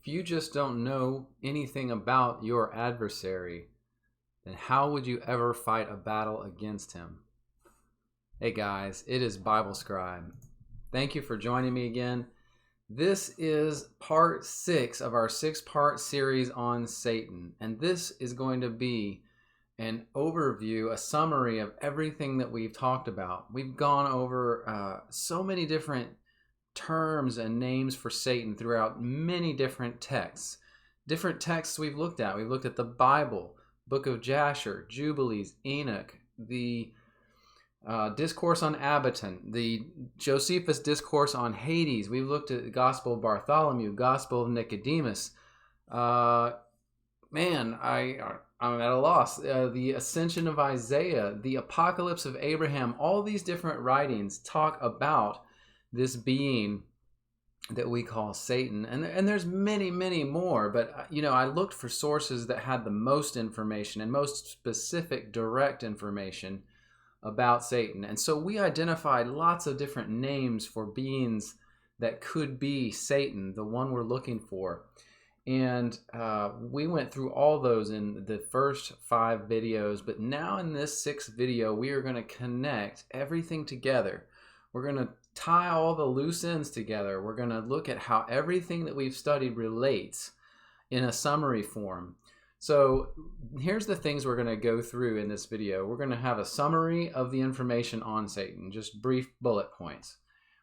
If you just don't know anything about your adversary, then how would you ever fight a battle against him? Hey guys, it is Bible Scribe. Thank you for joining me again. This is part 6 of our 6-part series on Satan, and this is going to be an overview, a summary of everything that we've talked about. We've gone over so many different terms and names for Satan throughout many different texts. Different texts we've looked at. We've looked at the Bible, Book of Jasher, Jubilees, Enoch, the Discourse on Abaddon, the Josephus Discourse on Hades. We've looked at the Gospel of Bartholomew, Gospel of Nicodemus. I'm at a loss. The Ascension of Isaiah, the Apocalypse of Abraham, all these different writings talk about this being that we call Satan. And there's many, many more. But, I looked for sources that had the most information and most specific, direct information about Satan. And so we identified lots of different names for beings that could be Satan, the one we're looking for. And we went through all those in the first 5 videos. But now in this 6th video, we are going to connect everything together. We're going to tie all the loose ends together. We're going to look at how everything that we've studied relates in a summary form. So here's the things we're going to go through in this video. We're going to have a summary of the information on Satan, just brief bullet points.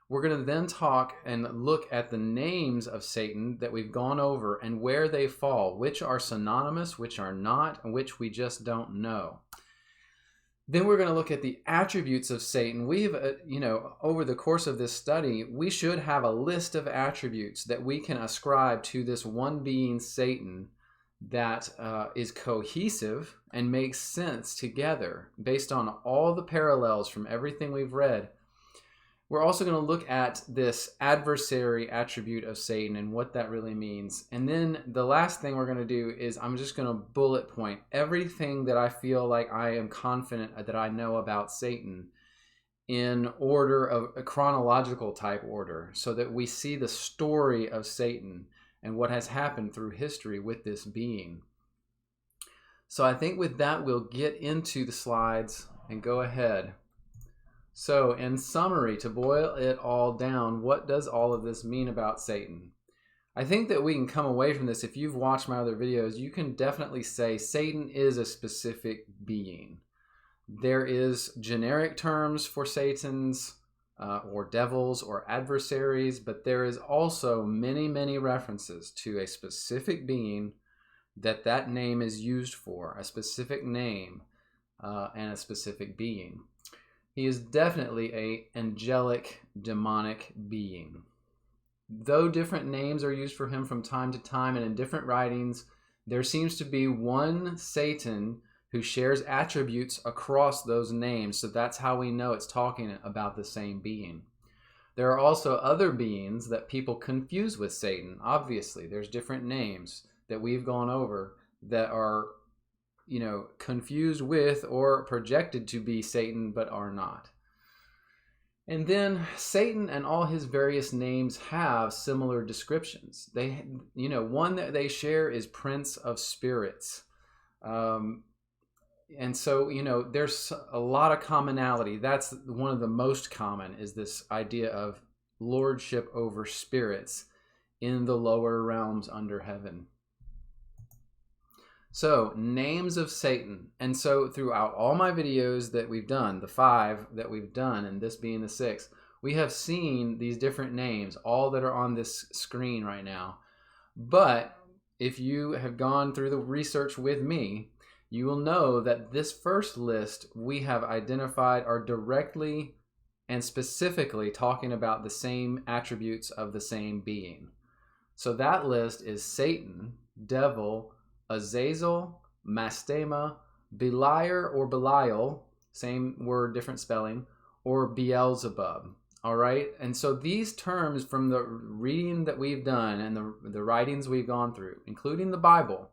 We're going to then talk and look at the names of Satan that we've gone over and where they fall, which are synonymous, which are not, and which we just don't know. Then we're going to look at the attributes of Satan. We've, over the course of this study, we should have a list of attributes that we can ascribe to this one being, Satan, that is cohesive and makes sense together based on all the parallels from everything we've read. We're also going to look at this adversary attribute of Satan and what that really means. And then the last thing we're going to do is I'm just going to bullet point everything that I feel like I am confident that I know about Satan in order of a chronological type order, so that we see the story of Satan and what has happened through history with this being. So I think with that, we'll get into the slides and go ahead. So in summary, to boil it all down, what does all of this mean about Satan? I think that we can come away from this. If you've watched my other videos, you can definitely say Satan is a specific being. There is generic terms for Satan's or devils or adversaries, but there is also many, many references to a specific being that name is used for, a specific name and a specific being. He is definitely an angelic, demonic being. Though different names are used for him from time to time and in different writings, there seems to be one Satan who shares attributes across those names, so that's how we know it's talking about the same being. There are also other beings that people confuse with Satan. Obviously, there's different names that we've gone over that are confused with or projected to be Satan, but are not. And then Satan and all his various names have similar descriptions. One that they share is Prince of Spirits. And so, there's a lot of commonality. That's one of the most common, is this idea of lordship over spirits in the lower realms under heaven. So, names of Satan. And so throughout all my videos that we've done, the 5 that we've done, and this being the 6th, we have seen these different names, all that are on this screen right now. But if you have gone through the research with me, you will know that this first list we have identified are directly and specifically talking about the same attributes of the same being. So that list is Satan, devil, Azazel, Mastema, Beliar or Belial, same word, different spelling, or Beelzebub. All right, and so these terms from the reading that we've done and the writings we've gone through, including the Bible,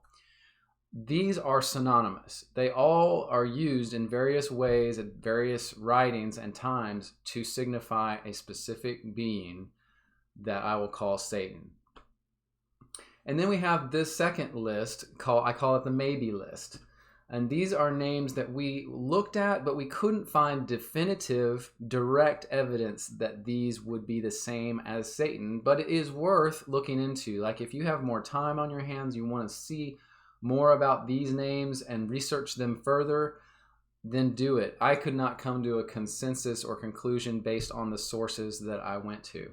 these are synonymous. They all are used in various ways at various writings and times to signify a specific being that I will call Satan. And then we have this second list, I call it the maybe list. And these are names that we looked at, but we couldn't find definitive, direct evidence that these would be the same as Satan. But it is worth looking into. Like if you have more time on your hands, you want to see more about these names and research them further, then do it. I could not come to a consensus or conclusion based on the sources that I went to.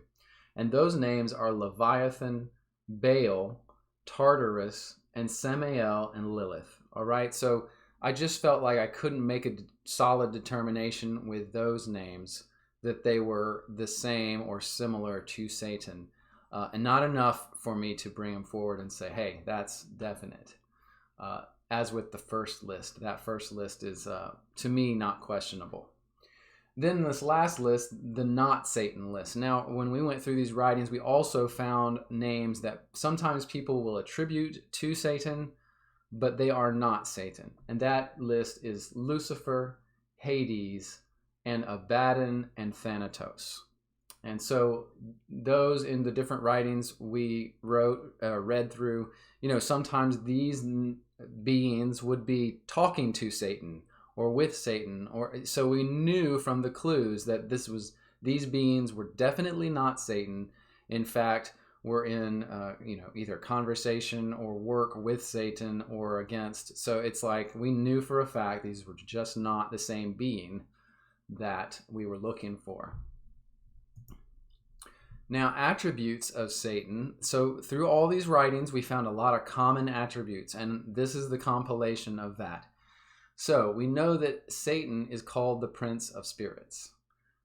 And those names are Leviathan, Baal, Tartarus, and Samael and Lilith. All right, so I just felt like I couldn't make a solid determination with those names that they were the same or similar to Satan, and not enough for me to bring them forward and say, hey, that's definite. As with the first list, that first list is, to me, not questionable. Then this last list, the not Satan list. Now, when we went through these writings, we also found names that sometimes people will attribute to Satan, but they are not Satan. And that list is Lucifer, Hades, and Abaddon and Thanatos. And so those in the different writings we read through, sometimes these beings would be talking to Satan or with Satan, or so we knew from the clues that these beings were definitely not Satan. In fact, were in either conversation or work with Satan or against. So it's like we knew for a fact these were just not the same being that we were looking for. Now, attributes of Satan. So through all these writings, we found a lot of common attributes, and this is the compilation of that. So we know that Satan is called the Prince of Spirits.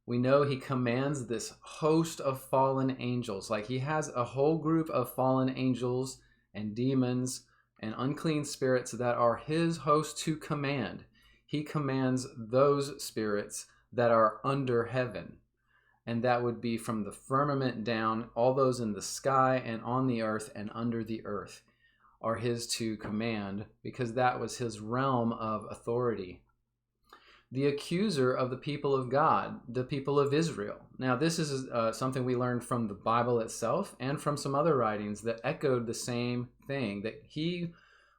We know he commands this host of fallen angels. Like he has a whole group of fallen angels and demons and unclean spirits that are his host to command. He commands those spirits that are under heaven. And that would be from the firmament down, all those in the sky and on the earth and under the earth are his to command, because that was his realm of authority. The accuser of the people of God, the people of Israel. Now, this is something we learned from the Bible itself and from some other writings that echoed the same thing, that he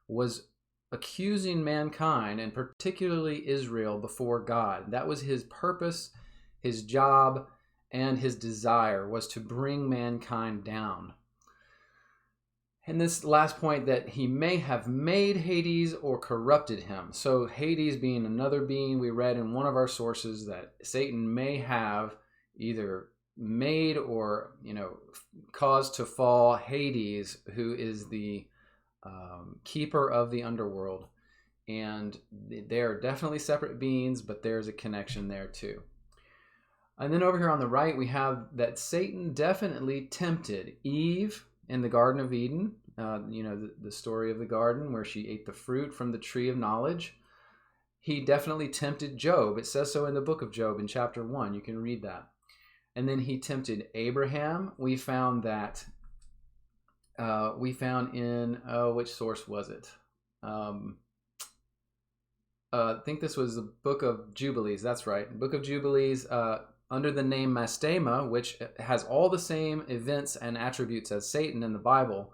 was accusing mankind, and particularly Israel, before God. That was his purpose, his job, and his desire was to bring mankind down. And this last point, that he may have made Hades or corrupted him. So Hades being another being, we read in one of our sources that Satan may have either made or caused to fall Hades, who is the keeper of the underworld. And they are definitely separate beings, but there's a connection there too. And then over here on the right, we have that Satan definitely tempted Eve in the Garden of Eden, the story of the garden where she ate the fruit from the tree of knowledge. He definitely tempted Job. It says so in the book of Job in chapter 1. You can read that. And then he tempted Abraham. We found that, in, which source was it? I think this was the book of Jubilees. That's right. Book of Jubilees, under the name Mastema, which has all the same events and attributes as Satan in the Bible,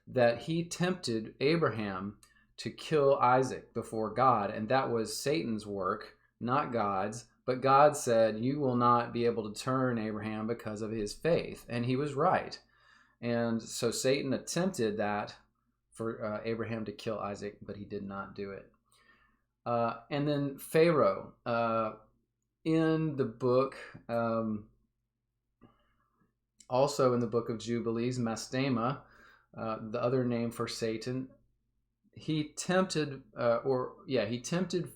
that he tempted Abraham to kill Isaac before God. And that was Satan's work, not God's. But God said, you will not be able to turn Abraham because of his faith. And he was right. And so Satan attempted that for Abraham to kill Isaac, but he did not do it. And then Pharaoh, in the book, also in the book of Jubilees, Mastema, the other name for Satan, he tempted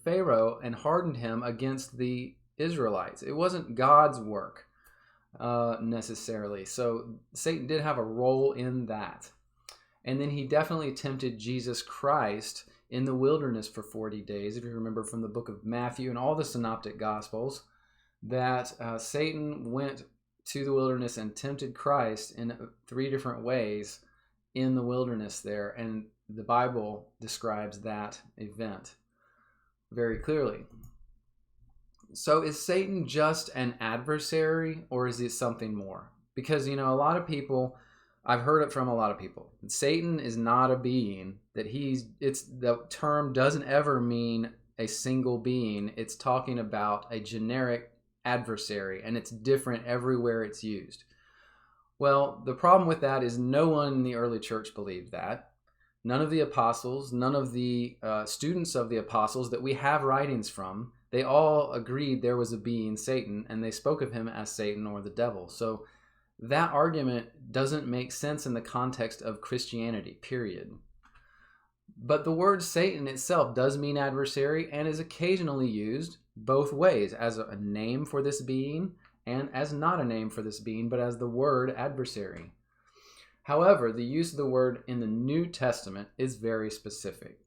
Pharaoh and hardened him against the Israelites. It wasn't God's work necessarily. So Satan did have a role in that. And then he definitely tempted Jesus Christ in the wilderness for 40 days. If you remember from the book of Matthew and all the synoptic gospels, that Satan went to the wilderness and tempted Christ in 3 different ways in the wilderness there. And the Bible describes that event very clearly. So is Satan just an adversary, or is it something more? Because, a lot of people I've heard it from a lot of people. Satan is not a being. The term doesn't ever mean a single being. It's talking about a generic adversary, and it's different everywhere it's used. Well, the problem with that is no one in the early church believed that. None of the apostles, none of the students of the apostles that we have writings from, they all agreed there was a being, Satan, and they spoke of him as Satan or the devil. So that argument doesn't make sense in the context of Christianity, period. But the word Satan itself does mean adversary and is occasionally used both ways, as a name for this being and as not a name for this being, but as the word adversary. However, the use of the word in the New Testament is very specific.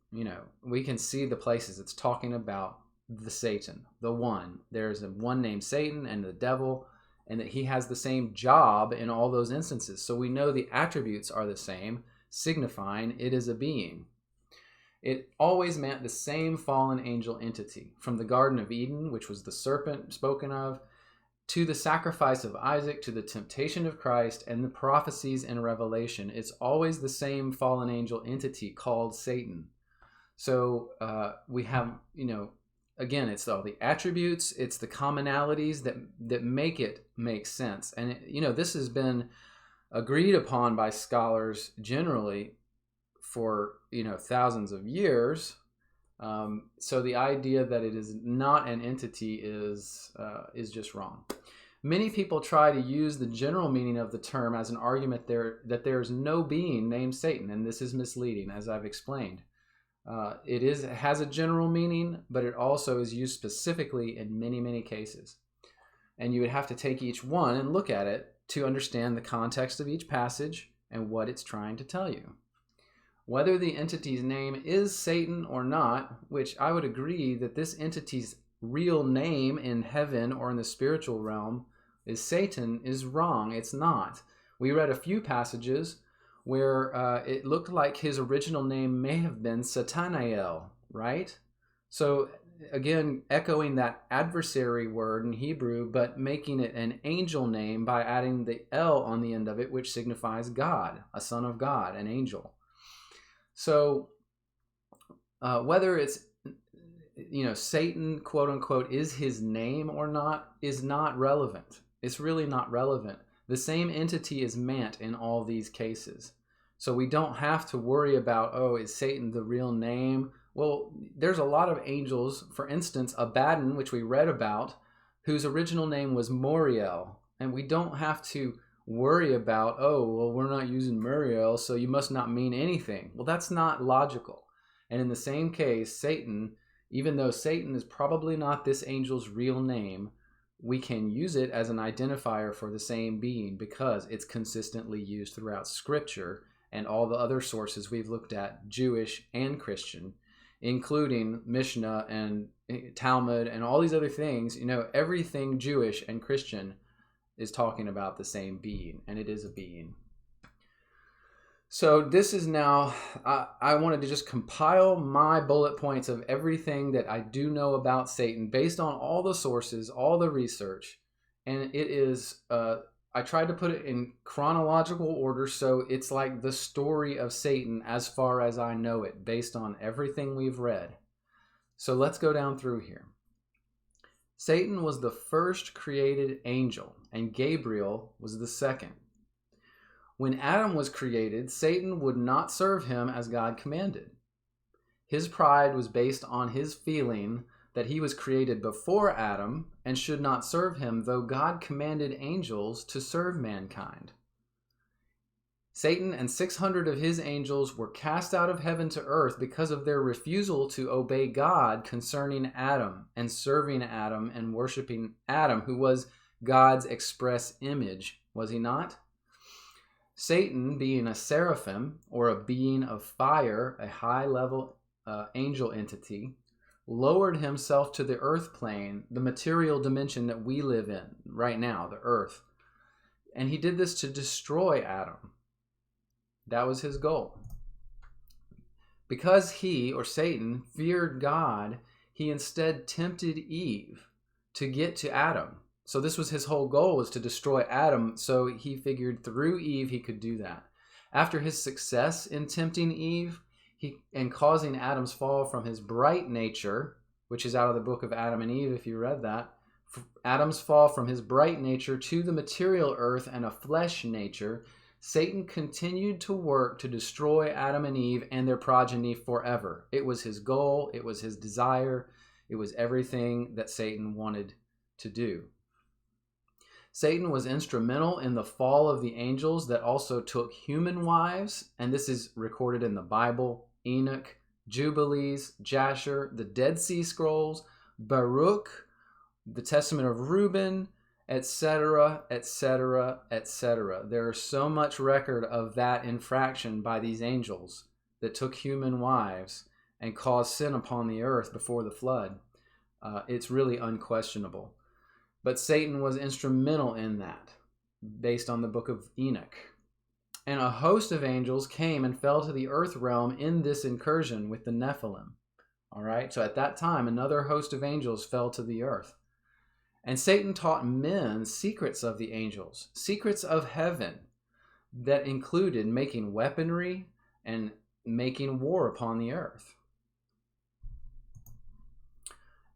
We can see the places it's talking about the Satan, the one. There's one named Satan and the devil, and that he has the same job in all those instances. So we know the attributes are the same, signifying it is a being. It always meant the same fallen angel entity, from the Garden of Eden, which was the serpent spoken of, to the sacrifice of Isaac, to the temptation of Christ, and the prophecies in Revelation. It's always the same fallen angel entity called Satan. So we have, again, it's all the attributes, it's the commonalities that make it make sense. And, this has been agreed upon by scholars generally for, thousands of years. So the idea that it is not an entity is just wrong. Many people try to use the general meaning of the term as an argument that there is no being named Satan, and this is misleading, as I've explained. It has a general meaning, but it also is used specifically in many, many cases. And you would have to take each one and look at it to understand the context of each passage and what it's trying to tell you. Whether the entity's name is Satan or not, which I would agree that this entity's real name in heaven or in the spiritual realm is Satan, is wrong. It's not. We read a few passages where it looked like his original name may have been Satanael, right? So again, echoing that adversary word in Hebrew, but making it an angel name by adding the L on the end of it, which signifies God, a son of God, an angel. So whether it's, Satan, quote unquote, is his name or not, is not relevant. It's really not relevant. The same entity is meant in all these cases. So we don't have to worry about, is Satan the real name? Well, there's a lot of angels, for instance, Abaddon, which we read about, whose original name was Moriel. And we don't have to worry about, we're not using Muriel, so you must not mean anything. Well, that's not logical. And in the same case, Satan, even though Satan is probably not this angel's real name, we can use it as an identifier for the same being because it's consistently used throughout Scripture and all the other sources we've looked at, Jewish and Christian, including Mishnah and Talmud and all these other things. Everything Jewish and Christian is talking about the same being, and it is a being. So this is now, I wanted to just compile my bullet points of everything that I do know about Satan based on all the sources, all the research. And it is, I tried to put it in chronological order, so it's like the story of Satan as far as I know it, based on everything we've read. So let's go down through here. Satan was the first created angel, and Gabriel was the second. When Adam was created, Satan would not serve him as God commanded. His pride was based on his feeling that he was created before Adam and should not serve him, though God commanded angels to serve mankind. Satan and 600 of his angels were cast out of heaven to earth because of their refusal to obey God concerning Adam and serving Adam and worshiping Adam, who was God's express image, was he not? Satan, being a seraphim, or a being of fire, a high-level angel entity, lowered himself to the earth plane, the material dimension that we live in right now, the earth. And he did this to destroy Adam. That was his goal. Because he, or Satan, feared God, he instead tempted Eve to get to Adam. So this was his whole goal, was to destroy Adam. So he figured through Eve he could do that. After his success in tempting Eve and causing Adam's fall from his bright nature, which is out of the book of Adam and Eve, if you read that, Adam's fall from his bright nature to the material earth and a flesh nature, Satan continued to work to destroy Adam and Eve and their progeny forever. It was his goal. It was his desire. It was everything that Satan wanted to do. Satan was instrumental in the fall of the angels that also took human wives, and this is recorded in the Bible: Enoch, Jubilees, Jasher, the Dead Sea Scrolls, Baruch, the Testament of Reuben, etc., etc., etc. There is so much record of that infraction by these angels that took human wives and caused sin upon the earth before the flood. It's really unquestionable. But Satan was instrumental in that, based on the book of Enoch. And a host of angels came and fell to the earth realm in this incursion with the Nephilim. All right, so at that time, another host of angels fell to the earth. And Satan taught men secrets of the angels, secrets of heaven, that included making weaponry and making war upon the earth.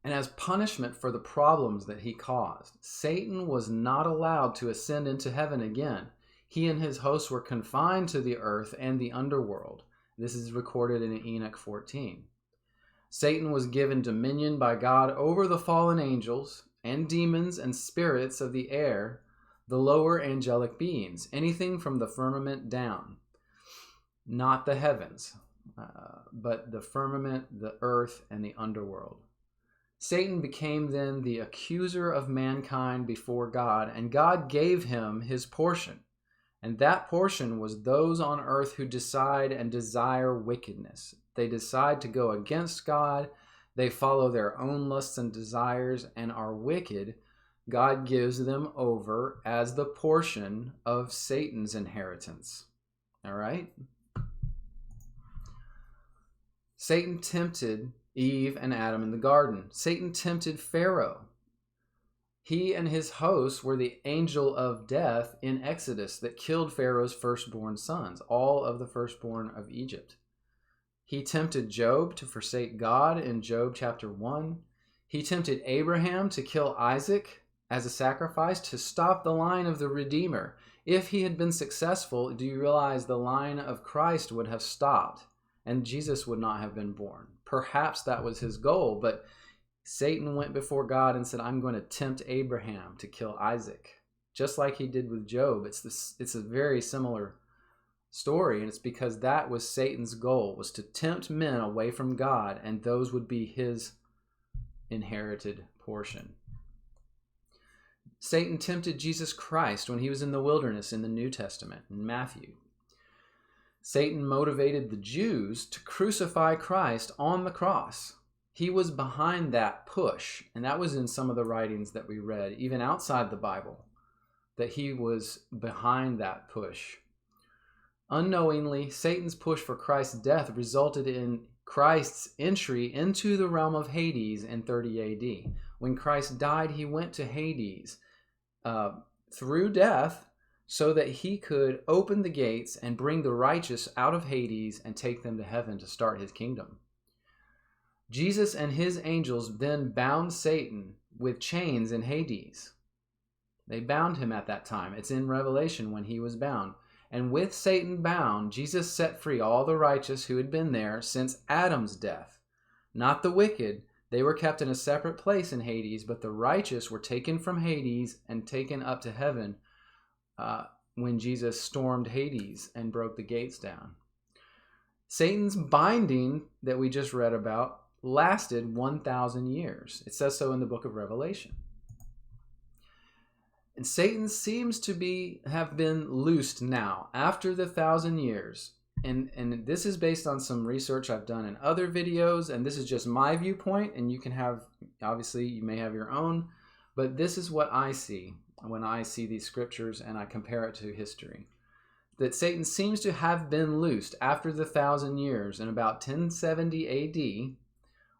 And as punishment for the problems that he caused, Satan was not allowed to ascend into heaven again. He and his hosts were confined to the earth and the underworld. This is recorded in Enoch 14. Satan was given dominion by God over the fallen angels and demons and spirits of the air, the lower angelic beings, anything from the firmament down. Not the heavens, but the firmament, the earth, and the underworld. Satan became then the accuser of mankind before God, and God gave him his portion. And that portion was those on earth who decide and desire wickedness. They decide to go against God. They follow their own lusts and desires and are wicked. God gives them over as the portion of Satan's inheritance. All right? Satan tempted Eve and Adam in the garden. Satan tempted Pharaoh. He and his hosts were the angel of death in Exodus that killed Pharaoh's firstborn sons, all of the firstborn of Egypt. He tempted Job to forsake God in Job chapter 1. He tempted Abraham to kill Isaac as a sacrifice to stop the line of the Redeemer. If he had been successful, do you realize the line of Christ would have stopped and Jesus would not have been born? Perhaps that was his goal, but Satan went before God and said, I'm going to tempt Abraham to kill Isaac, just like he did with Job. It's a very similar story, and it's because that was Satan's goal, was to tempt men away from God, and those would be his inherited portion. Satan tempted Jesus Christ when he was in the wilderness in the New Testament, in Matthew. Satan motivated the Jews to crucify Christ on the cross. He was behind that push, and that was in some of the writings that we read, even outside the Bible, that he was behind that push. Unknowingly, Satan's push for Christ's death resulted in Christ's entry into the realm of Hades in 30 AD. When Christ died, he went to Hades through death, so that he could open the gates and bring the righteous out of Hades and take them to heaven to start his kingdom. Jesus and his angels then bound Satan with chains in Hades. They bound him at that time. It's in Revelation when he was bound. And with Satan bound, Jesus set free all the righteous who had been there since Adam's death. Not the wicked. They were kept in a separate place in Hades, but the righteous were taken from Hades and taken up to heaven when Jesus stormed Hades and broke the gates down. Satan's binding that we just read about lasted 1,000 years. It says so in the book of Revelation. And Satan seems to have been loosed now after the 1,000 years. And this is based on some research I've done in other videos, and this is just my viewpoint, and you can have, obviously, you may have your own, but this is what I see when I see these scriptures and I compare it to history. That Satan seems to have been loosed after the 1,000 years in about 1070 AD,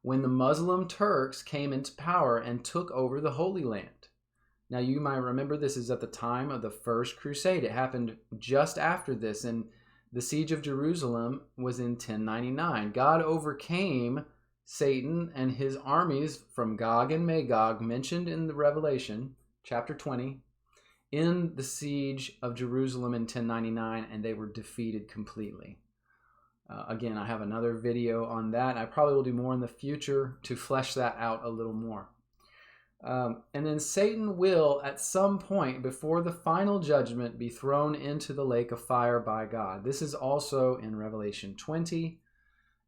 when the Muslim Turks came into power and took over the Holy Land. Now you might remember this is at the time of the First Crusade. It happened just after this, and The siege of Jerusalem was in 1099. God overcame Satan and his armies from Gog and Magog, mentioned in the Revelation, chapter 20, in the siege of Jerusalem in 1099, and they were defeated completely. Again, I have another video on that. I probably will do more in the future to flesh that out a little more. And then Satan will, at some point before the final judgment, be thrown into the lake of fire by God. This is also in Revelation 20.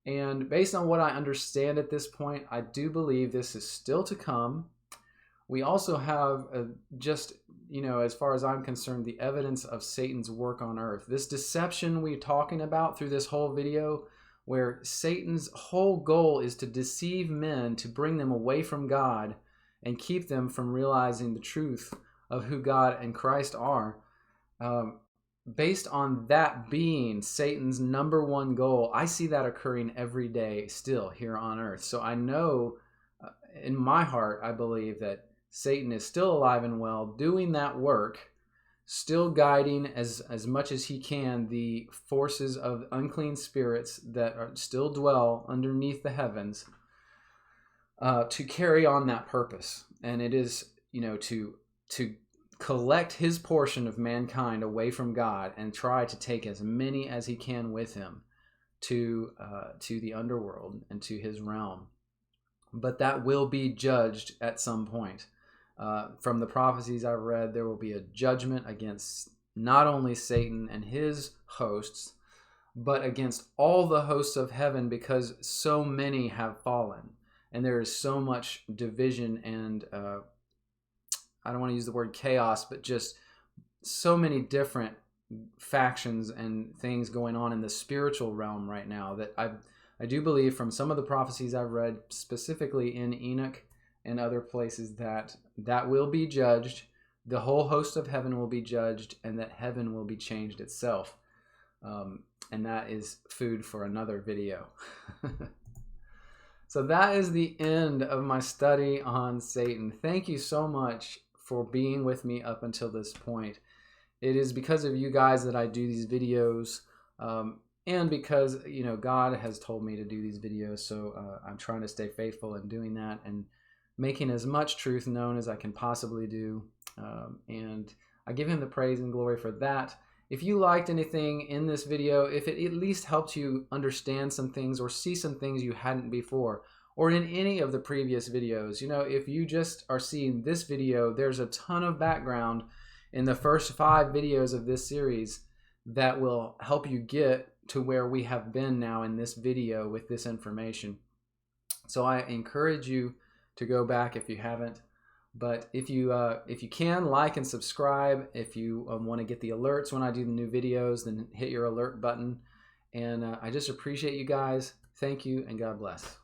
And based on what I understand at this point, I do believe this is still to come. We also have just, as far as I'm concerned, the evidence of Satan's work on earth. This deception we're talking about through this whole video, where Satan's whole goal is to deceive men, to bring them away from God and keep them from realizing the truth of who God and Christ are. Based on that being Satan's number one goal, I see that occurring every day still here on earth. So I know in my heart, I believe that Satan is still alive and well, doing that work, still guiding as much as he can the forces of unclean spirits that still dwell underneath the heavens to carry on that purpose. And it is, to collect his portion of mankind away from God and try to take as many as he can with him to the underworld and to his realm. But that will be judged at some point. From the prophecies I've read, there will be a judgment against not only Satan and his hosts, but against all the hosts of heaven, because so many have fallen. And there is so much division and, I don't want to use the word chaos, but just so many different factions and things going on in the spiritual realm right now that I do believe from some of the prophecies I've read, specifically in Enoch and other places, that will be judged. The whole host of heaven will be judged, and that heaven will be changed itself. And that is food for another video. So that is the end of my study on Satan. Thank you so much for being with me up until this point. It is because of you guys that I do these videos, and because God has told me to do these videos. So I'm trying to stay faithful in doing that and making as much truth known as I can possibly do. And I give him the praise and glory for that. If you liked anything in this video, if it at least helped you understand some things or see some things you hadn't before, or in any of the previous videos, if you just are seeing this video, there's a ton of background in the first 5 videos of this series that will help you get to where we have been now in this video with this information. So I encourage you to go back if you haven't. But if you can, like and subscribe. If you want to get the alerts when I do the new videos, then hit your alert button. And I just appreciate you guys. Thank you, and God bless.